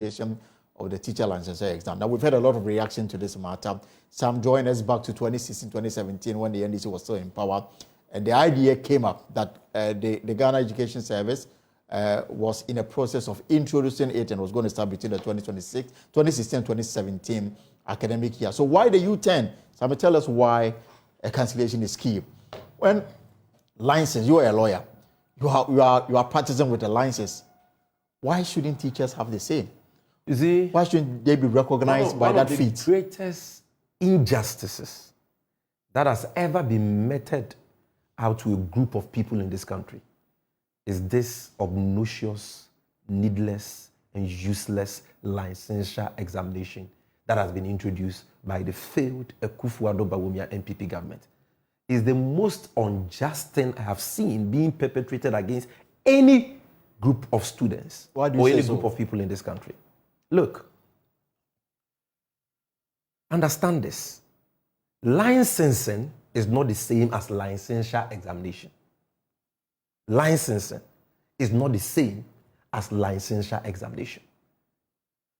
of the teacher licensure exam. Now, we've had a lot of reaction to this matter. Some joined us back to 2016, 2017 when the NDC was still in power. And the idea came up that the Ghana Education Service was in a process of introducing it and was going to start between the 2016 and 2017 academic year. So why the U10? Sammy, tell us why a cancellation is key. When license, you are a lawyer, you are practicing with a license. Why shouldn't teachers have the same? You see, why shouldn't they be recognized by that feat? One of the greatest injustices that has ever been meted out to a group of people in this country is this obnoxious, needless, and useless licensure examination that has been introduced by the failed Akufo-Addo Bawumia NPP government. It's the most unjust thing I have seen being perpetrated against any group of students or any group of people in this country. Look, understand this. Licensing is not the same as licensure examination. Licensing is not the same as licensure examination.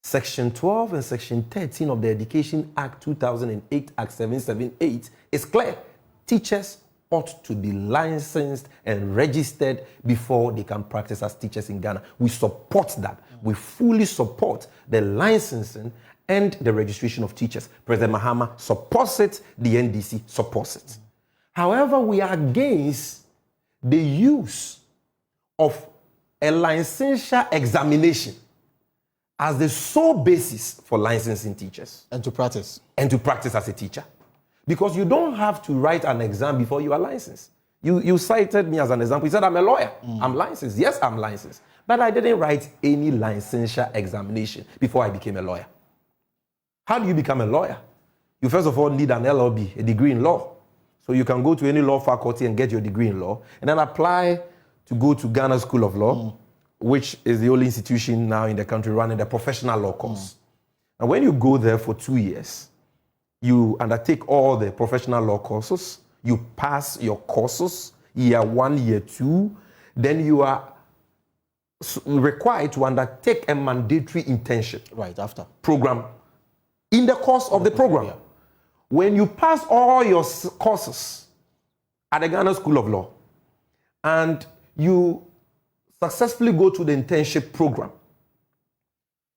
Section 12 and Section 13 of the Education Act 2008, Act 778, is clear. Teachers ought to be licensed and registered before they can practice as teachers in Ghana. We support that. We fully support the licensing and the registration of teachers. President Mahama supports it. The NDC supports it. However, we are against the use of a licensure examination as the sole basis for licensing teachers. And to practice. And to practice as a teacher. Because you don't have to write an exam before you are licensed. You cited me as an example. You said, I'm a lawyer. I'm licensed. Yes, I'm licensed. But I didn't write any licensure examination before I became a lawyer. How do you become a lawyer? You first of all need an LLB, a degree in law. So you can go to any law faculty and get your degree in law, and then apply to go to Ghana School of Law, which is the only institution now in the country running the professional law course. And when you go there for 2 years, you undertake all the professional law courses, you pass your courses, year 1, year 2, then you are required to undertake a mandatory internship right after program in the course of the program. Yeah. When you pass all your courses at the Ghana School of Law and you successfully go to the internship program,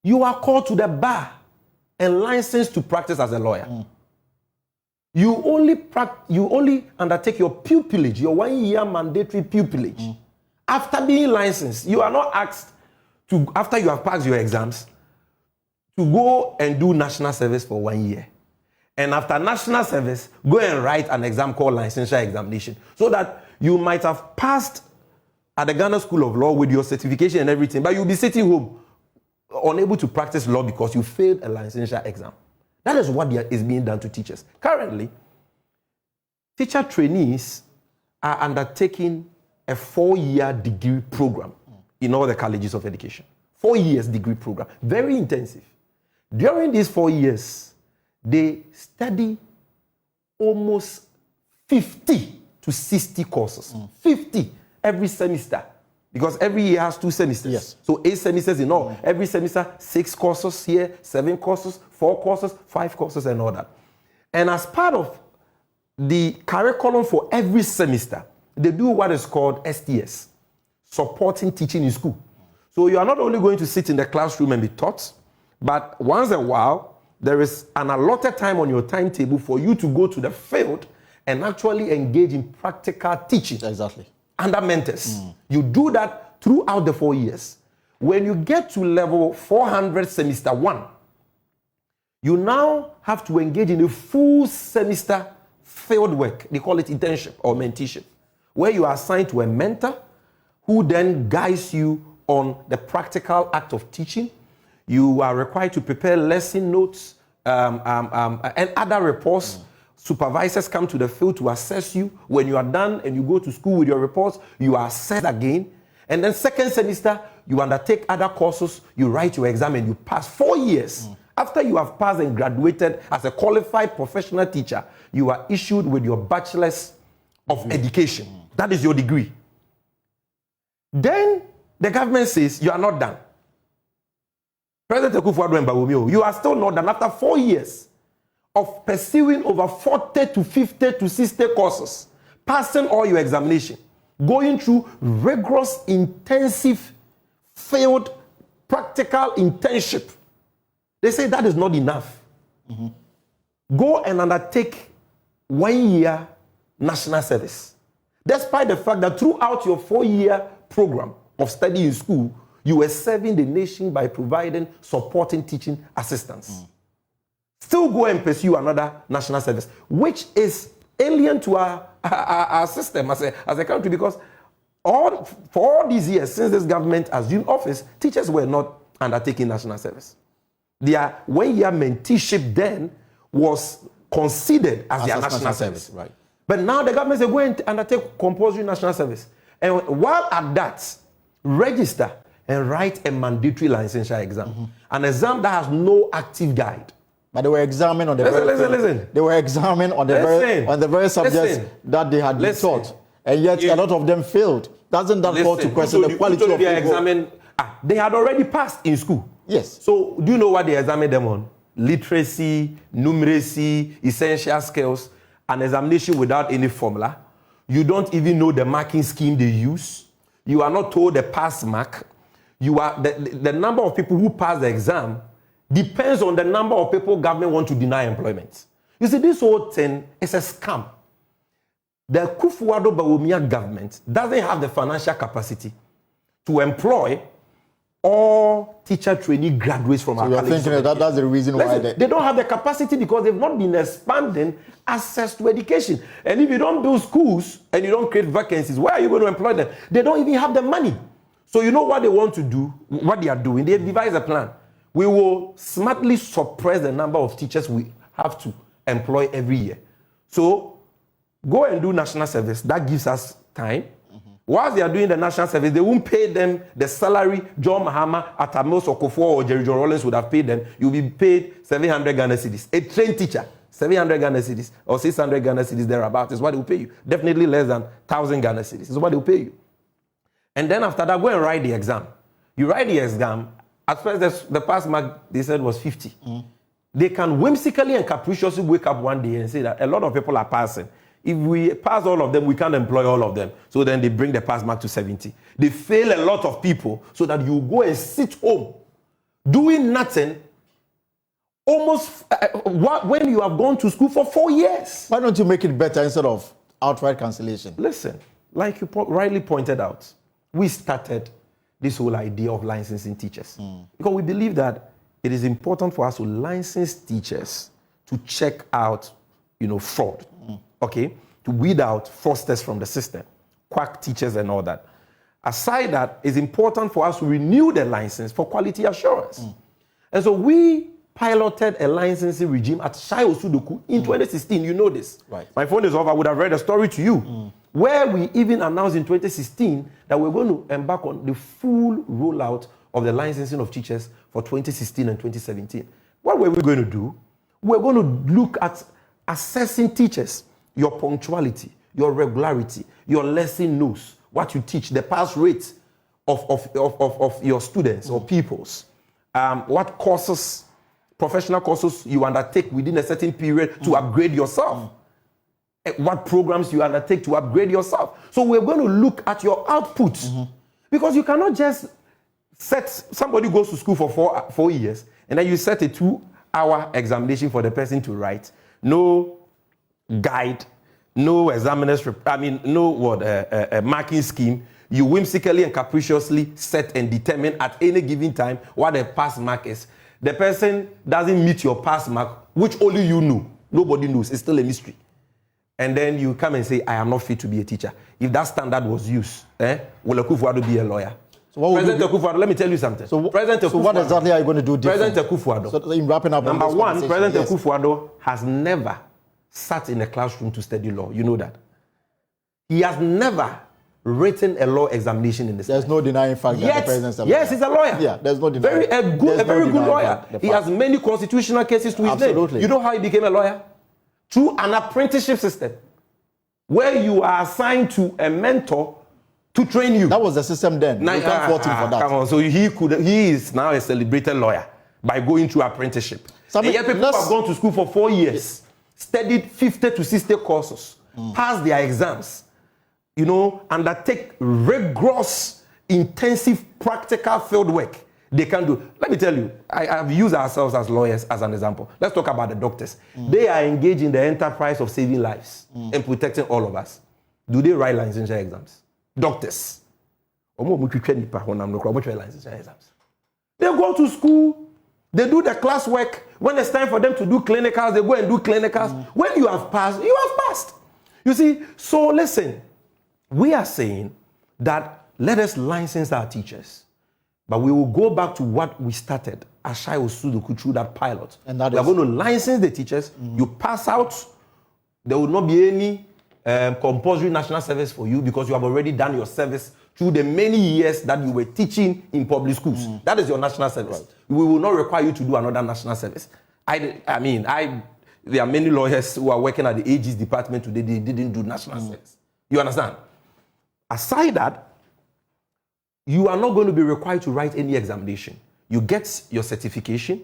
you are called to the bar and licensed to practice as a lawyer. You only undertake your pupillage, your 1 year mandatory pupillage. After being licensed, you are not asked to, after you have passed your exams, to go and do national service for 1 year. And after national service, go and write an exam called licensure examination. So that you might have passed at the Ghana School of Law with your certification and everything, but you'll be sitting home, unable to practice law because you failed a licensure exam. That is what is being done to teachers. Currently, teacher trainees are undertaking a 4-year degree program in all the colleges of education. 4 years degree program, very intensive. During these 4 years, they study almost 50 to 60 courses. 50 every semester. Because every year has 2 semesters. Yes. So 8 semesters in all. Every semester, 6 courses here, 7 courses, 4 courses, 5 courses, and all that. And as part of the curriculum for every semester, they do what is called STS, supporting teaching in school. So you are not only going to sit in the classroom and be taught, but once in a while, there is an allotted time on your timetable for you to go to the field and actually engage in practical teaching. Exactly. Under mentors. You do that throughout the 4 years. When you get to level 400 semester 1, you now have to engage in a full semester field work. They call it internship or mentorship, where you are assigned to a mentor who then guides you on the practical act of teaching. You are required to prepare lesson notes and other reports. Supervisors come to the field to assess you. When you are done and you go to school with your reports, you are assessed again. And then second semester, you undertake other courses, you write your exam and you pass 4 years. After you have passed and graduated as a qualified professional teacher, you are issued with your bachelor's of education. That is your degree. Then the government says you are not done. President Akufo-Addo and Bawumia, you are still not done after 4 years of pursuing over 40 to 50 to 60 courses, passing all your examination, going through rigorous, intensive, field, practical internship. They say that is not enough. Go and undertake 1 year national service. Despite the fact that throughout your 4-year program of study in school, you were serving the nation by providing supporting teaching assistance. Still go and pursue another national service, which is alien to our system as a country, because for all these years since this government assumed office, teachers were not undertaking national service. Their 1-year menteeship then was considered as their national service. Right. But now the government is going to undertake compulsory national service. And while at that, register and write a mandatory licensure exam. An exam that has no active guide. But they were examined on the listen. They were examined on the very subjects that they had been taught. And yet a lot of them failed. Doesn't that call to question the quality of their examen? They had already passed in school. Yes. So do you know what they examined them on? Literacy, numeracy, essential skills, an examination without any formula. You don't even know the marking scheme they use. You are not told the pass mark. You are the number of people who pass the exam depends on the number of people government want to deny employment. You see, this whole thing is a scam. The Akufo-Addo Bawumia government doesn't have the financial capacity to employ all teacher trainee graduates from our colleges. Thinking that's the reason why they don't have the capacity, because they've not been expanding access to education. And if you don't build schools and you don't create vacancies, where are you going to employ them? They don't even have the money. So you know what they want to do, what they are doing? They've devised a plan. We will smartly suppress the number of teachers we have to employ every year. So go and do national service. That gives us time. Whilst they are doing the national service, they won't pay them the salary John Mahama, Atamos, Okofo, or Jerry John Rollins would have paid them. You'll be paid 700 Ghana cedis. A trained teacher, 700 Ghana cedis or 600 Ghana cedis thereabout is what they will pay you. Definitely less than 1,000 Ghana cedis is what they will pay you. And then after that, go and write the exam. You write the exam. At first, the pass mark, they said, was 50. They can whimsically and capriciously wake up one day and say that a lot of people are passing. If we pass all of them, we can't employ all of them. So then they bring the pass mark to 70. They fail a lot of people so that you go and sit home doing nothing almost when you have gone to school for 4 years. Why don't you make it better instead of outright cancellation? Listen, like you rightly pointed out, we started this whole idea of licensing teachers because we believe that it is important for us to license teachers to check out, fraud. Okay, to weed out fraudsters from the system, quack teachers and all that. Aside that, it's important for us to renew the license for quality assurance. And so we piloted a licensing regime at Shai Osudoku in 2016. You know this. Right. My phone is off. I would have read a story to you where we even announced in 2016 that we're going to embark on the full rollout of the licensing of teachers for 2016 and 2017. What were we going to do? We're going to look at assessing teachers. Your punctuality, your regularity, your lesson notes, what you teach, the pass rate of your students or pupils, what courses, professional courses you undertake within a certain period to upgrade yourself, what programs you undertake to upgrade yourself. So we're going to look at your output because you cannot just somebody goes to school for 4 years and then you set a 2-hour examination for the person to write. No guide, no examiner's, marking scheme. You whimsically and capriciously set and determine at any given time what the pass mark is. The person doesn't meet your pass mark, which only you know. Nobody knows. It's still a mystery. And then you come and say, I am not fit to be a teacher. If that standard was used, will Akufo-Addo be a lawyer? So President Akufo-Addo, let me tell you something. So what exactly are you going to do different? President Akufo-Addo. So in wrapping up Number one, President Akufo-Addo has never sat in a classroom to study law. You know that. He has never written a law examination in this. There's no denying fact that the president's a lawyer. Yes, he's a lawyer. Yeah, there's no denying. A very good lawyer. He has many constitutional cases to his name. You know how he became a lawyer? Through an apprenticeship system, where you are assigned to a mentor to train you. That was the system then. You can't fault him for that. Come on, so he is now a celebrated lawyer. by going through apprenticeship. Sammy, and yet people have gone to school for 4 years, studied 50 to 60 courses, passed their exams, you know, undertake rigorous, intensive, practical field work. They can do. Let me tell you, I've used ourselves as lawyers as an example. Let's talk about the doctors. They are engaged in the enterprise of saving lives and protecting all of us. Do they write licensure exams? Doctors. They go to school, they do the class work. When it's time for them to do clinicals, they go and do clinicals. When you have passed, you have passed. You see, so listen, we are saying that let us license our teachers. But we will go back to what we started, Ashai Osudoku, through that pilot. And that we are going to license the teachers. You pass out, there will not be any compulsory national service for you because you have already done your service through the many years that you were teaching in public schools. That is your national service. Right. We will not require you to do another national service. There are many lawyers who are working at the AG's department today, they didn't do national service. You understand? Aside that, you are not going to be required to write any examination. You get your certification,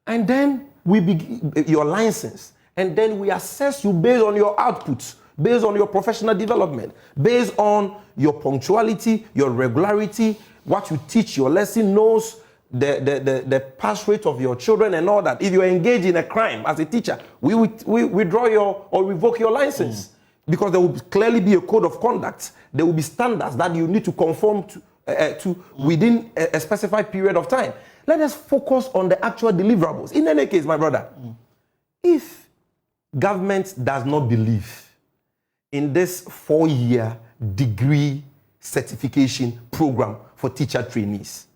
and then we begin your license, and then we assess you based on your outputs, based on your professional development, based on your punctuality, your regularity, what you teach, your lesson notes, the pass rate of your children, and all that. If you are engaged in a crime as a teacher, we withdraw or revoke your license because there will clearly be a code of conduct. There will be standards that you need to conform to within a specified period of time. Let us focus on the actual deliverables. In any case, my brother, if government does not believe in this 4-year degree certification program for teacher trainees,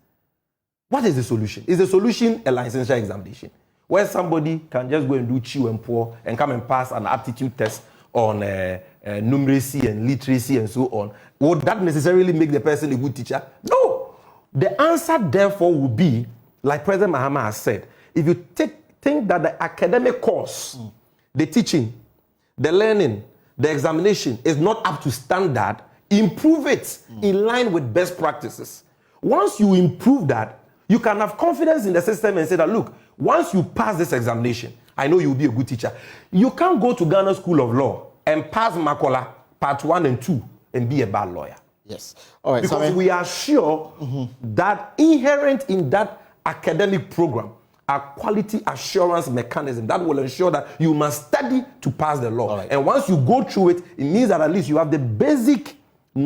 what is the solution? Is the solution a licensure examination where somebody can just go and do chew and pour and come and pass an aptitude test on numeracy and literacy and so on? Would that necessarily make the person a good teacher? No. The answer, therefore, would be, like President Mahama has said, if you think that the academic course, the teaching, the learning, the examination is not up to standard, improve it in line with best practices. Once you improve that, you can have confidence in the system and say that, look, once you pass this examination, I know you'll be a good teacher. You can't go to Ghana School of Law and pass Makola Part 1 and 2 and be a bad lawyer. Yes. All right. Because we are sure that inherent in that academic program are quality assurance mechanism that will ensure that you must study to pass the law. Right. And once you go through it, it means that at least you have the basic